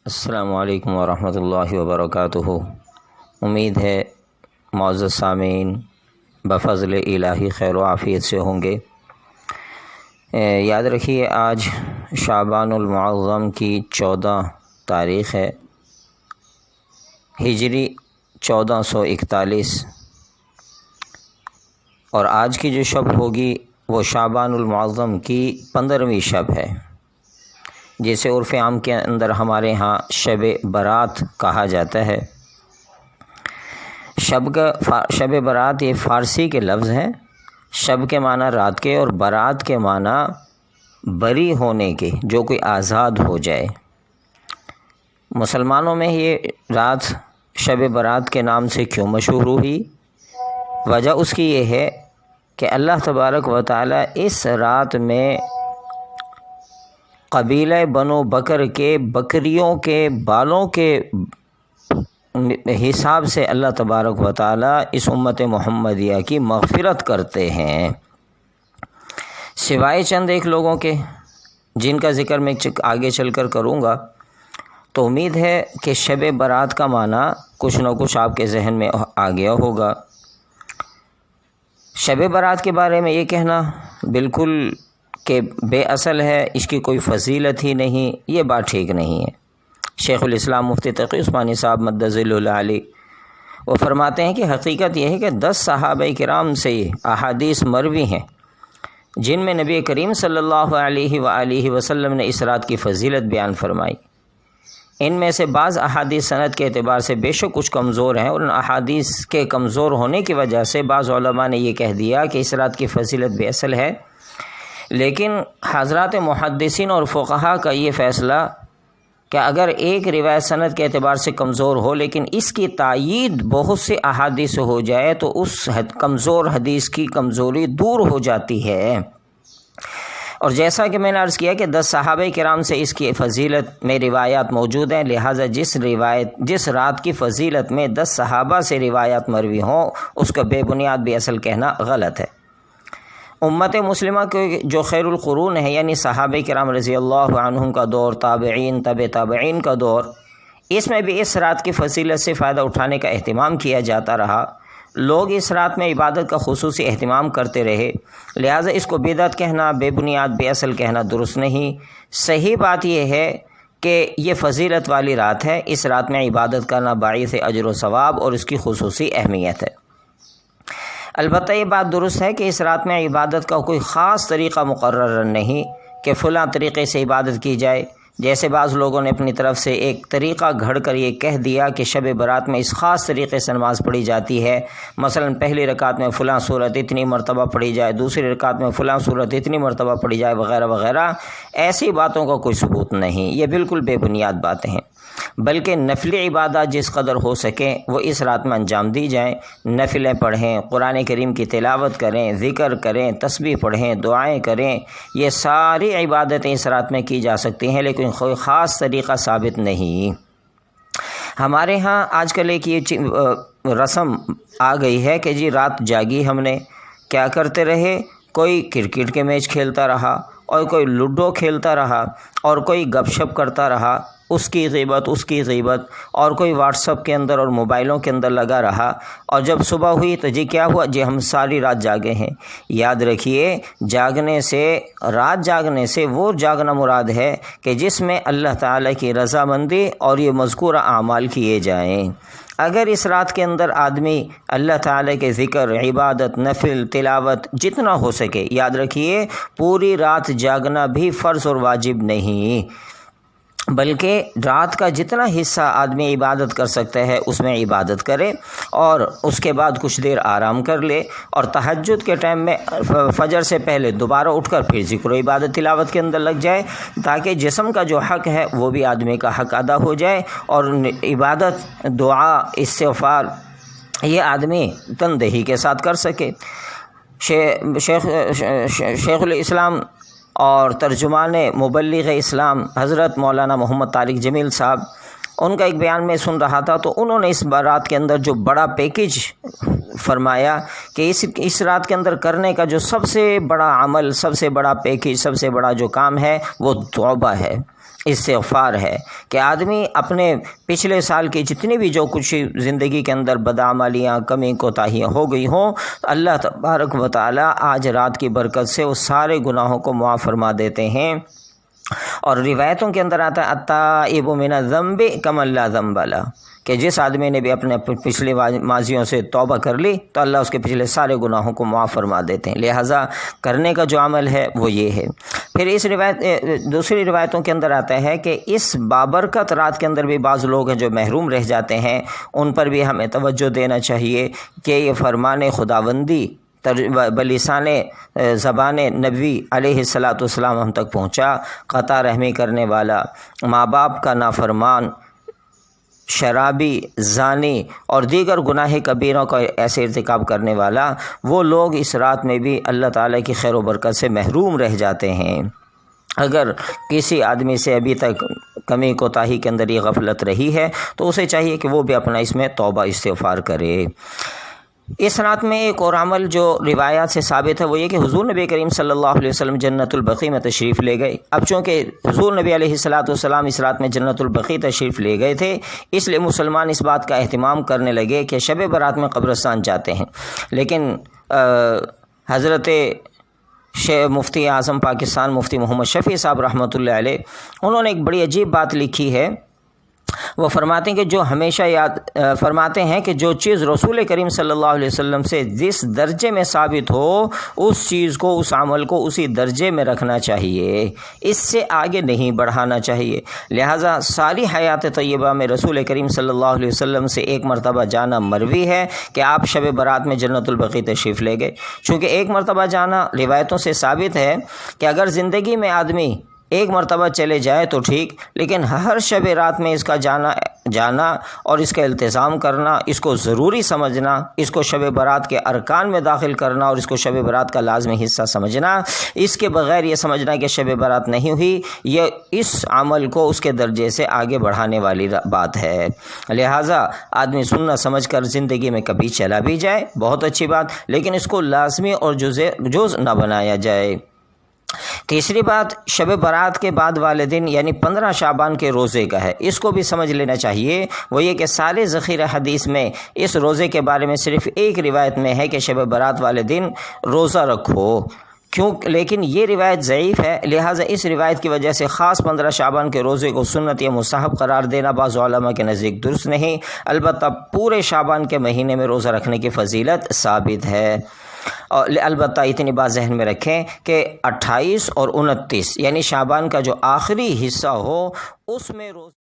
السلام علیکم ورحمۃ اللہ وبرکاتہ۔ امید ہے معزز سامعین بفضل الہی خیر و عافیت سے ہوں گے۔ یاد رکھیے آج شعبان المعظم کی 14 تاریخ ہے، ہجری 1441، اور آج کی جو شب ہوگی وہ شعبان المعظم کی 15ویں شب ہے، جسے عرف عام کے اندر ہمارے ہاں شب برات کہا جاتا ہے۔ شب برات یہ فارسی کے لفظ ہیں۔ شب کے معنی رات کے اور برات کے معنی بری ہونے کے، جو کوئی آزاد ہو جائے۔ مسلمانوں میں یہ رات شب برات کے نام سے کیوں مشہور ہوئی؟ وجہ اس کی یہ ہے کہ اللہ تبارک و تعالی اس رات میں قبیلہ بنو بکر کے بکریوں کے بالوں کے حساب سے اللہ تبارک و تعالی اس امت محمدیہ کی مغفرت کرتے ہیں، سوائے چند ایک لوگوں کے جن کا ذکر میں آگے چل کر کروں گا۔ تو امید ہے کہ شب برات کا معنی کچھ نہ کچھ آپ کے ذہن میں آ گیا ہوگا۔ شب برات کے بارے میں یہ کہنا بالکل کہ بے اصل ہے، اس کی کوئی فضیلت ہی نہیں، یہ بات ٹھیک نہیں ہے۔ شیخ الاسلام مفتی تقی عثمانی صاحب مدظ العالی وہ فرماتے ہیں کہ حقیقت یہ ہے کہ 10 صحابہ کرام سے احادیث مروی ہیں جن میں نبی کریم صلی اللہ علیہ وآلہ وسلم نے اس رات کی فضیلت بیان فرمائی۔ ان میں سے بعض احادیث سند کے اعتبار سے بے شک کچھ کمزور ہیں، اور ان احادیث کے کمزور ہونے کی وجہ سے بعض علماء نے یہ کہہ دیا کہ اس رات کی فضیلت بے اصل ہے۔ لیکن حضرات محدثین اور فقہا کا یہ فیصلہ کہ اگر ایک روایت سند کے اعتبار سے کمزور ہو لیکن اس کی تائید بہت سے احادیث ہو جائے تو اس کمزور حدیث کی کمزوری دور ہو جاتی ہے۔ اور جیسا کہ میں نے عرض کیا کہ 10 صحابہ کرام سے اس کی فضیلت میں روایات موجود ہیں، لہٰذا جس رات کی فضیلت میں 10 صحابہ سے روایات مروی ہوں اس کا بے بنیاد بے اصل کہنا غلط ہے۔ امت مسلمہ کے جو خیر القرون ہے، یعنی صحابہ کرام رضی اللہ عنہم کا دور، تابعین، تبع تابعین کا دور، اس میں بھی اس رات کی فضیلت سے فائدہ اٹھانے کا اہتمام کیا جاتا رہا۔ لوگ اس رات میں عبادت کا خصوصی اہتمام کرتے رہے، لہٰذا اس کو بدعت کہنا، بے بنیاد بے اصل کہنا درست نہیں۔ صحیح بات یہ ہے کہ یہ فضیلت والی رات ہے، اس رات میں عبادت کرنا باعث اجر و ثواب اور اس کی خصوصی اہمیت ہے۔ البتہ یہ بات درست ہے کہ اس رات میں عبادت کا کوئی خاص طریقہ مقرر نہیں کہ فلاں طریقے سے عبادت کی جائے، جیسے بعض لوگوں نے اپنی طرف سے ایک طریقہ گھڑ کر یہ کہہ دیا کہ شب برات میں اس خاص طریقے سے نماز پڑھی جاتی ہے، مثلا پہلی رکعت میں فلاں صورت اتنی مرتبہ پڑھی جائے، دوسری رکعت میں فلاں صورت اتنی مرتبہ پڑھی جائے، وغیرہ وغیرہ۔ ایسی باتوں کا کوئی ثبوت نہیں، یہ بالکل بے بنیاد باتیں ہیں، بلکہ نفلی عبادات جس قدر ہو سکیں وہ اس رات میں انجام دی جائیں۔ نفلیں پڑھیں، قرآن کریم کی تلاوت کریں، ذکر کریں، تسبیح پڑھیں، دعائیں کریں، یہ ساری عبادتیں اس رات میں کی جا سکتی ہیں، لیکن کوئی خاص طریقہ ثابت نہیں۔ ہمارے ہاں آج کل ایک یہ رسم آ گئی ہے کہ جی رات جاگی ہم نے کیا کرتے رہے، کوئی کرکٹ کے میچ کھیلتا رہا، اور کوئی لوڈو کھیلتا رہا، اور کوئی گپ شپ کرتا رہا، اس کی غیبت، اور کوئی واٹس ایپ کے اندر اور موبائلوں کے اندر لگا رہا، اور جب صبح ہوئی تو جی کیا ہوا، جی ہم ساری رات جاگے ہیں۔ یاد رکھیے رات جاگنے سے وہ جاگنا مراد ہے کہ جس میں اللہ تعالیٰ کی رضامندی اور یہ مذکورہ اعمال کیے جائیں۔ اگر اس رات کے اندر آدمی اللہ تعالیٰ کے ذکر، عبادت، نفل، تلاوت جتنا ہو سکے، یاد رکھیے پوری رات جاگنا بھی فرض اور واجب نہیں، بلکہ رات کا جتنا حصہ آدمی عبادت کر سکتا ہے اس میں عبادت کرے، اور اس کے بعد کچھ دیر آرام کر لے، اور تہجد کے ٹائم میں فجر سے پہلے دوبارہ اٹھ کر پھر ذکر و عبادت تلاوت کے اندر لگ جائے، تاکہ جسم کا جو حق ہے وہ بھی آدمی کا حق ادا ہو جائے، اور عبادت، دعا، استغفار یہ آدمی تندہی کے ساتھ کر سکے۔ شیخ الاسلام اور ترجمان مبلغ اسلام حضرت مولانا محمد طارق جمیل صاحب، ان کا ایک بیان میں سن رہا تھا، تو انہوں نے اس رات کے اندر جو بڑا پیکج فرمایا کہ اس رات کے اندر کرنے کا جو سب سے بڑا عمل، سب سے بڑا پیکج، سب سے بڑا جو کام ہے وہ توبہ ہے۔ استغفار ہے کہ آدمی اپنے پچھلے سال کی جتنی بھی جو کچھ زندگی کے اندر بدعمالیاں کمی کوتاہیاں ہو گئی ہوں، اللہ تبارک و تعالی آج رات کی برکت سے وہ سارے گناہوں کو معاف فرما دیتے ہیں۔ اور روایتوں کے اندر آتا ہے التائب من الذنب کمن لا ذنب لہ، کہ جس آدمی نے بھی اپنے پچھلے ماضیوں سے توبہ کر لی تو اللہ اس کے پچھلے سارے گناہوں کو معاف فرما دیتے ہیں۔ لہٰذا کرنے کا جو عمل ہے وہ یہ ہے۔ پھر اس دوسری روایتوں کے اندر آتا ہے کہ اس بابرکت رات کے اندر بھی بعض لوگ ہیں جو محروم رہ جاتے ہیں، ان پر بھی ہمیں توجہ دینا چاہیے کہ یہ فرمان خداوندی بلسان زبان نبی علیہ السلام ہم تک پہنچا۔ قطع رحمی کرنے والا، ماں باپ کا نافرمان، شرابی، زانی اور دیگر گناہ کبیروں کا ایسے ارتکاب کرنے والا، وہ لوگ اس رات میں بھی اللہ تعالیٰ کی خیر و برکت سے محروم رہ جاتے ہیں۔ اگر کسی آدمی سے ابھی تک کمی کوتاہی کے اندر یہ غفلت رہی ہے تو اسے چاہیے کہ وہ بھی اپنا اس میں توبہ استغفار کرے۔ اس رات میں ایک اور عمل جو روایات سے ثابت ہے وہ یہ کہ حضور نبی کریم صلی اللہ علیہ وسلم جنت البقیع میں تشریف لے گئے۔ اب چونکہ حضور نبی علیہ السلام اس رات میں جنت البقیع تشریف لے گئے تھے، اس لیے مسلمان اس بات کا اہتمام کرنے لگے کہ شب برات میں قبرستان جاتے ہیں۔ لیکن حضرت مفتی اعظم پاکستان مفتی محمد شفیع صاحب رحمۃ اللہ علیہ، انہوں نے ایک بڑی عجیب بات لکھی ہے۔ وہ فرماتے ہیں کہ جو ہمیشہ فرماتے ہیں کہ جو چیز رسول کریم صلی اللہ علیہ وسلم سے جس درجے میں ثابت ہو، اس چیز کو، اس عمل کو اسی درجے میں رکھنا چاہیے، اس سے آگے نہیں بڑھانا چاہیے۔ لہٰذا ساری حیات طیبہ میں رسول کریم صلی اللہ علیہ وسلم سے ایک مرتبہ جانا مروی ہے کہ آپ شب برات میں جنت البقیع تشریف لے گئے۔ چونکہ ایک مرتبہ جانا روایتوں سے ثابت ہے کہ اگر زندگی میں آدمی ایک مرتبہ چلے جائے تو ٹھیک، لیکن ہر شب رات میں اس کا جانا اور اس کا التزام کرنا، اس کو ضروری سمجھنا، اس کو شب برات کے ارکان میں داخل کرنا اور اس کو شب برات کا لازمی حصہ سمجھنا، اس کے بغیر یہ سمجھنا کہ شب برات نہیں ہوئی، یہ اس عمل کو اس کے درجے سے آگے بڑھانے والی بات ہے۔ لہٰذا آدمی سننا سمجھ کر زندگی میں کبھی چلا بھی جائے، بہت اچھی بات، لیکن اس کو لازمی اور جز نہ بنایا جائے۔ تیسری بات، شب برات کے بعد والے دن یعنی 15 شعبان کے روزے کا ہے، اس کو بھی سمجھ لینا چاہیے۔ وہ یہ کہ سارے ذخیرہ حدیث میں اس روزے کے بارے میں صرف ایک روایت میں ہے کہ شب برات والے دن روزہ رکھو، لیکن یہ روایت ضعیف ہے، لہٰذا اس روایت کی وجہ سے خاص 15 شعبان کے روزے کو سنت یا مستحب قرار دینا بعض علماء کے نزدیک درست نہیں۔ البتہ پورے شعبان کے مہینے میں روزہ رکھنے کی فضیلت ثابت ہے۔ اور البتہ اتنی بات ذہن میں رکھیں کہ 28 اور 29 یعنی شعبان کا جو آخری حصہ ہو اس میں روزہ